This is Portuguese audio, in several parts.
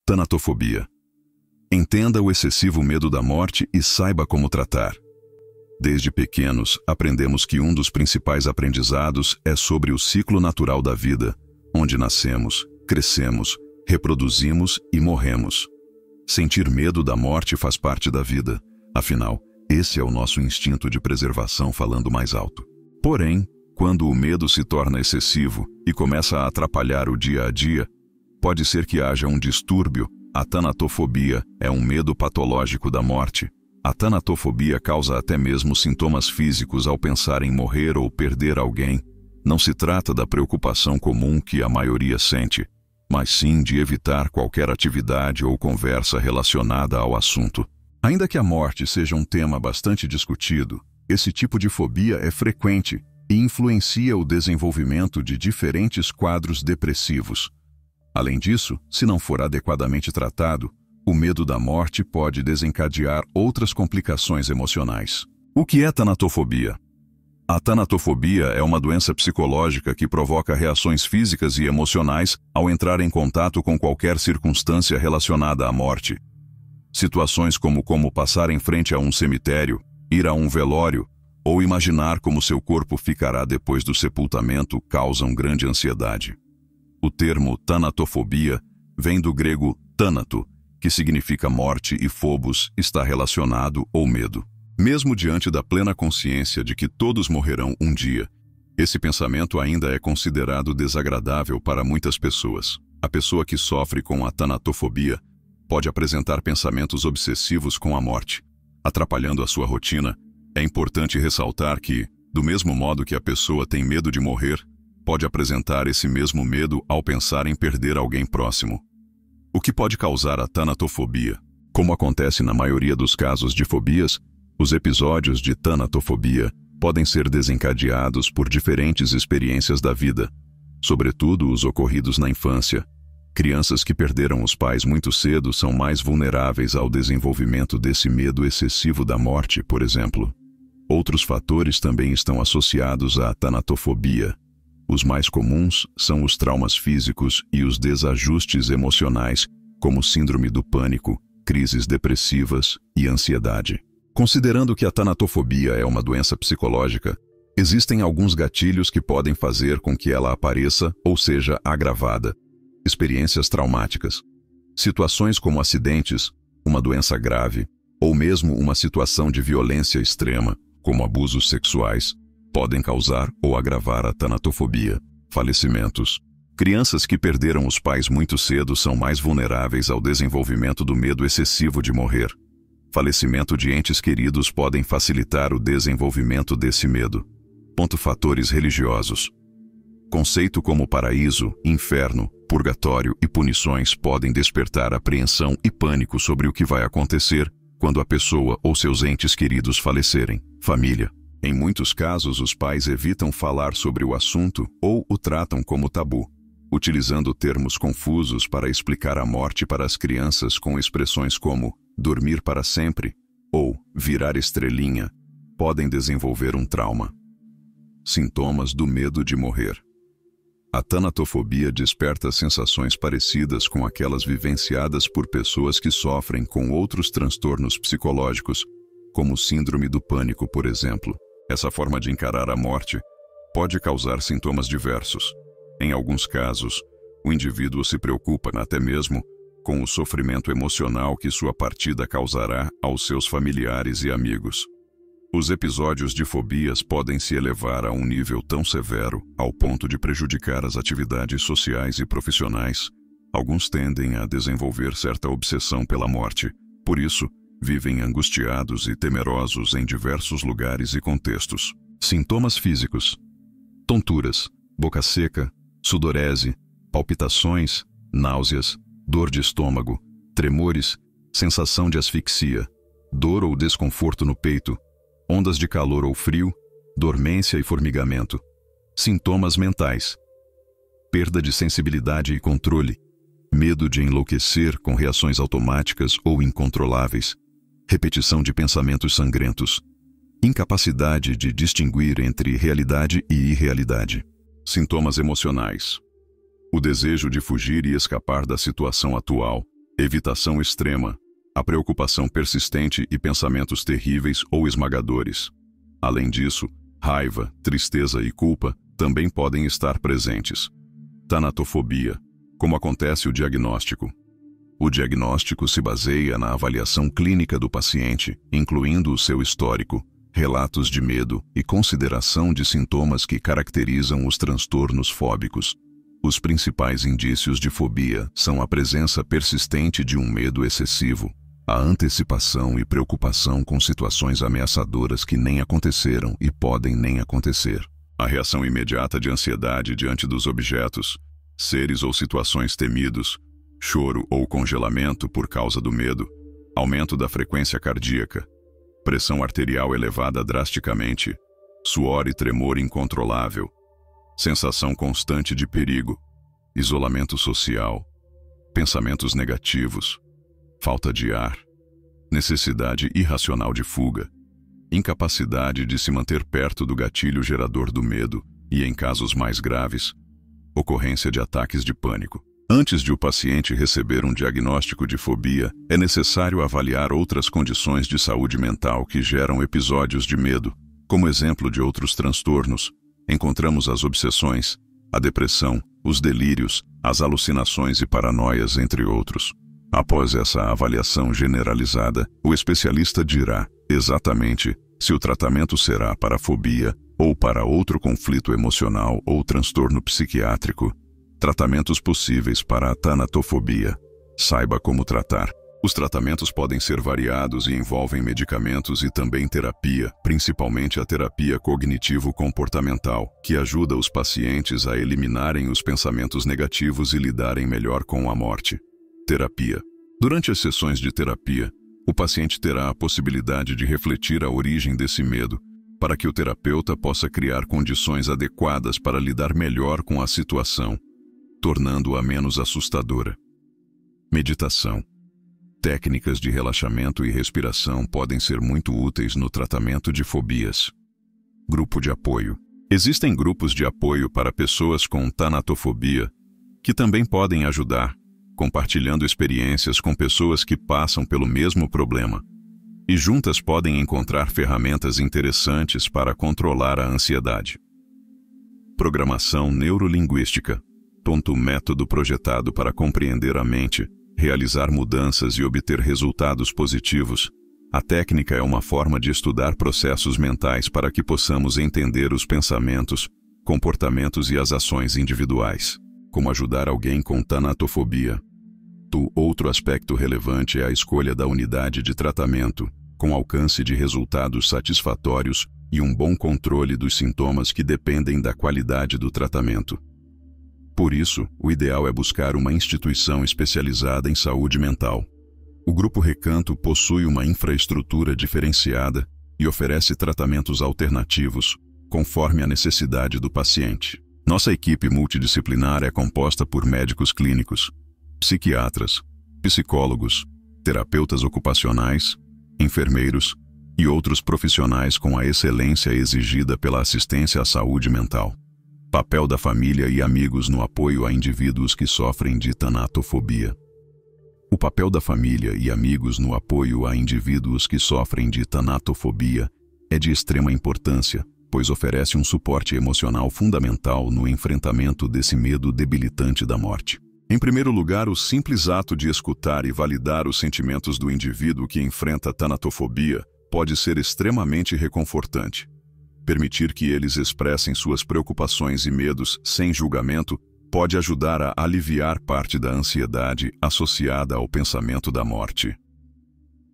Tanatofobia. Entenda o excessivo medo da morte e saiba como tratar. Desde pequenos, aprendemos que um dos principais aprendizados é sobre o ciclo natural da vida, onde nascemos, crescemos, reproduzimos e morremos. Sentir medo da morte faz parte da vida, afinal, esse é o nosso instinto de preservação falando mais alto. Porém, quando o medo se torna excessivo e começa a atrapalhar o dia a dia, pode ser que haja um distúrbio. A tanatofobia é um medo patológico da morte. A tanatofobia causa até mesmo sintomas físicos ao pensar em morrer ou perder alguém. Não se trata da preocupação comum que a maioria sente, mas sim de evitar qualquer atividade ou conversa relacionada ao assunto. Ainda que a morte seja um tema bastante discutido, esse tipo de fobia é frequente e influencia o desenvolvimento de diferentes quadros depressivos. Além disso, se não for adequadamente tratado, o medo da morte pode desencadear outras complicações emocionais. O que é tanatofobia? A tanatofobia é uma doença psicológica que provoca reações físicas e emocionais ao entrar em contato com qualquer circunstância relacionada à morte. Situações como passar em frente a um cemitério, ir a um velório ou imaginar como seu corpo ficará depois do sepultamento causam grande ansiedade. O termo tanatofobia vem do grego tanato, que significa morte, e phobos está relacionado ao medo. Mesmo diante da plena consciência de que todos morrerão um dia, esse pensamento ainda é considerado desagradável para muitas pessoas. A pessoa que sofre com a tanatofobia pode apresentar pensamentos obsessivos com a morte, atrapalhando a sua rotina. É importante ressaltar que, do mesmo modo que a pessoa tem medo de morrer, pode apresentar esse mesmo medo ao pensar em perder alguém próximo. O que pode causar a tanatofobia? Como acontece na maioria dos casos de fobias, os episódios de tanatofobia podem ser desencadeados por diferentes experiências da vida, sobretudo os ocorridos na infância. Crianças que perderam os pais muito cedo são mais vulneráveis ao desenvolvimento desse medo excessivo da morte, por exemplo. Outros fatores também estão associados à tanatofobia. Os mais comuns são os traumas físicos e os desajustes emocionais, como síndrome do pânico, crises depressivas e ansiedade. Considerando que a tanatofobia é uma doença psicológica, existem alguns gatilhos que podem fazer com que ela apareça ou seja agravada. Experiências traumáticas. Situações como acidentes, uma doença grave, ou mesmo uma situação de violência extrema, como abusos sexuais, podem causar ou agravar a tanatofobia. Falecimentos. Crianças que perderam os pais muito cedo são mais vulneráveis ao desenvolvimento do medo excessivo de morrer. Falecimento de entes queridos podem facilitar o desenvolvimento desse medo. Fatores religiosos. Conceito como paraíso, inferno, purgatório e punições podem despertar apreensão e pânico sobre o que vai acontecer quando a pessoa ou seus entes queridos falecerem. Família. Em muitos casos, os pais evitam falar sobre o assunto ou o tratam como tabu, utilizando termos confusos para explicar a morte para as crianças com expressões como dormir para sempre ou virar estrelinha, podem desenvolver um trauma. Sintomas do medo de morrer. A tanatofobia desperta sensações parecidas com aquelas vivenciadas por pessoas que sofrem com outros transtornos psicológicos, como síndrome do pânico, por exemplo. Essa forma de encarar a morte pode causar sintomas diversos. Em alguns casos, o indivíduo se preocupa até mesmo com o sofrimento emocional que sua partida causará aos seus familiares e amigos. Os episódios de fobias podem se elevar a um nível tão severo ao ponto de prejudicar as atividades sociais e profissionais. Alguns tendem a desenvolver certa obsessão pela morte. Por isso, vivem angustiados e temerosos em diversos lugares e contextos. Sintomas físicos. Tonturas, boca seca, sudorese, palpitações, náuseas, dor de estômago, tremores, sensação de asfixia, dor ou desconforto no peito, ondas de calor ou frio, dormência e formigamento. Sintomas mentais. Perda de sensibilidade e controle, medo de enlouquecer com reações automáticas ou incontroláveis, repetição de pensamentos sangrentos, incapacidade de distinguir entre realidade e irrealidade. Sintomas emocionais. O desejo de fugir e escapar da situação atual, Evitação extrema, a preocupação persistente e pensamentos terríveis ou esmagadores. Além disso, raiva, tristeza e culpa também podem estar presentes. Tanatofobia. Como acontece o diagnóstico? O diagnóstico se baseia na avaliação clínica do paciente, incluindo o seu histórico, relatos de medo e consideração de sintomas que caracterizam os transtornos fóbicos. Os principais indícios de fobia são a presença persistente de um medo excessivo, a antecipação e preocupação com situações ameaçadoras que nem aconteceram e podem nem acontecer, a reação imediata de ansiedade diante dos objetos, seres ou situações temidos, choro ou congelamento por causa do medo, aumento da frequência cardíaca, pressão arterial elevada drasticamente, suor e tremor incontrolável, sensação constante de perigo, isolamento social, pensamentos negativos, falta de ar, necessidade irracional de fuga, incapacidade de se manter perto do gatilho gerador do medo e, em casos mais graves, ocorrência de ataques de pânico. Antes de o paciente receber um diagnóstico de fobia, é necessário avaliar outras condições de saúde mental que geram episódios de medo. Como exemplo de outros transtornos, encontramos as obsessões, a depressão, os delírios, as alucinações e paranoias, entre outros. Após essa avaliação generalizada, o especialista dirá exatamente se o tratamento será para a fobia ou para outro conflito emocional ou transtorno psiquiátrico. Tratamentos possíveis para a tanatofobia. Saiba como tratar. Os tratamentos podem ser variados e envolvem medicamentos e também terapia, principalmente a terapia cognitivo-comportamental, que ajuda os pacientes a eliminarem os pensamentos negativos e lidarem melhor com a morte. Terapia. Durante as sessões de terapia, o paciente terá a possibilidade de refletir a origem desse medo, para que o terapeuta possa criar condições adequadas para lidar melhor com a situação, tornando-a menos assustadora. Meditação. Técnicas de relaxamento e respiração podem ser muito úteis no tratamento de fobias. Grupo de apoio. Existem grupos de apoio para pessoas com tanatofobia que também podem ajudar, compartilhando experiências com pessoas que passam pelo mesmo problema. E juntas podem encontrar ferramentas interessantes para controlar a ansiedade. Programação neurolinguística. Método projetado para compreender a mente, realizar mudanças e obter resultados positivos. A técnica é uma forma de estudar processos mentais para que possamos entender os pensamentos, comportamentos e as ações individuais. Como ajudar alguém com tanatofobia. Outro aspecto relevante é a escolha da unidade de tratamento, com alcance de resultados satisfatórios e um bom controle dos sintomas que dependem da qualidade do tratamento. Por isso, o ideal é buscar uma instituição especializada em saúde mental. O Grupo Recanto possui uma infraestrutura diferenciada e oferece tratamentos alternativos, conforme a necessidade do paciente. Nossa equipe multidisciplinar é composta por médicos clínicos, psiquiatras, psicólogos, terapeutas ocupacionais, enfermeiros e outros profissionais com a excelência exigida pela assistência à saúde mental. Papel da família e amigos no apoio a indivíduos que sofrem de tanatofobia. O papel da família e amigos no apoio a indivíduos que sofrem de tanatofobia é de extrema importância, pois oferece um suporte emocional fundamental no enfrentamento desse medo debilitante da morte. Em primeiro lugar, o simples ato de escutar e validar os sentimentos do indivíduo que enfrenta tanatofobia pode ser extremamente reconfortante. Permitir que eles expressem suas preocupações e medos sem julgamento pode ajudar a aliviar parte da ansiedade associada ao pensamento da morte.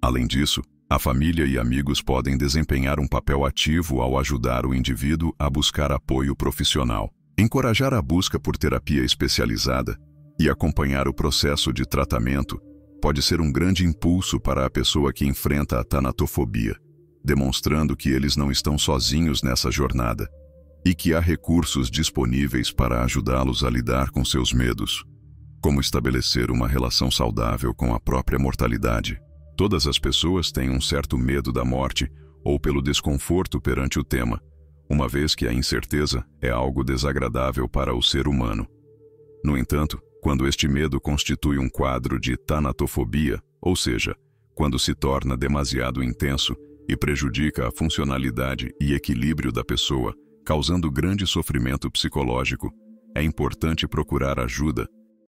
Além disso, a família e amigos podem desempenhar um papel ativo ao ajudar o indivíduo a buscar apoio profissional. Encorajar a busca por terapia especializada e acompanhar o processo de tratamento pode ser um grande impulso para a pessoa que enfrenta a tanatofobia, demonstrando que eles não estão sozinhos nessa jornada e que há recursos disponíveis para ajudá-los a lidar com seus medos. Como estabelecer uma relação saudável com a própria mortalidade. Todas as pessoas têm um certo medo da morte ou pelo desconforto perante o tema, uma vez que a incerteza é algo desagradável para o ser humano. No entanto, Quando este medo constitui um quadro de tanatofobia, ou seja, quando se torna demasiado intenso e prejudica a funcionalidade e equilíbrio da pessoa, causando grande sofrimento psicológico, é importante procurar ajuda